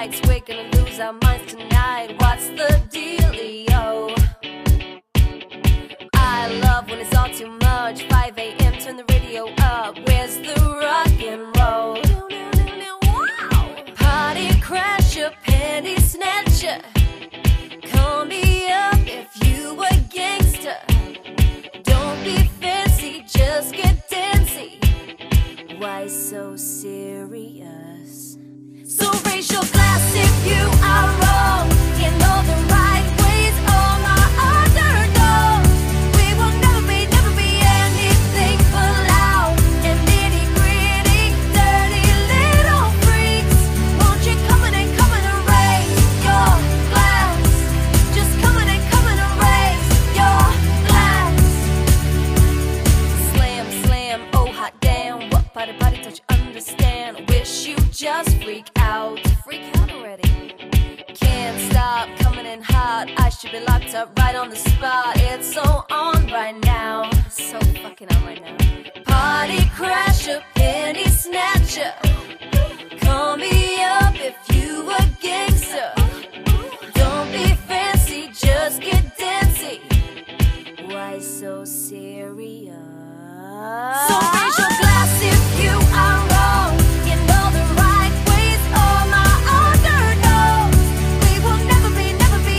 lights, we're gonna lose our minds tonight. What's the dealio? I love when it's all too much. 5 a.m. turn the radio up. Where's the rock and roll? Wow. Party crasher, panty snatcher. Call me up if you a gangster. Don't be fancy, just get dancy. Why so serious? So raise your glass if you are wrong. In all the right ways, all my underdogs. We will never be anything but loud and nitty gritty, dirty little freaks. Won't you come in and raise your glass? Just come in and raise your glass. Slam, slam, oh hot damn. What part of body don't you understand? Wish you just freak out already. Can't stop coming in hot. I should be locked up right on the spot. It's so on right now, so fucking on right now. Party crasher, penny snatcher. Call me up if you a gangster. Don't be fancy, just get dancy. Why so serious? So raise your glass if you are wrong. In all the right ways, all my underdogs. We will never be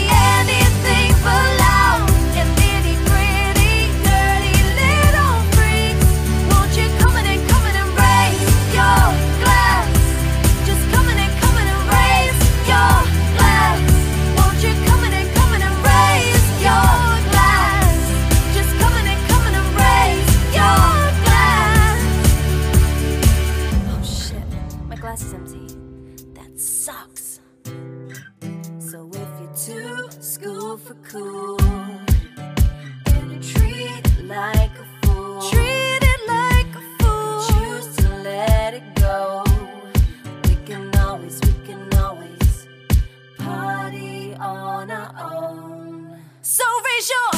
anything but loud and nitty gritty, dirty little freaks. Won't you come in and raise your glass? Just come in and raise your glass. Won't you come in and raise your glass? Just come in and raise your glass. Oh shit, my glass is empty. That sucks. So if you're too school for cool and you treat it like a fool, choose to let it go. We can always party on our own. So raise your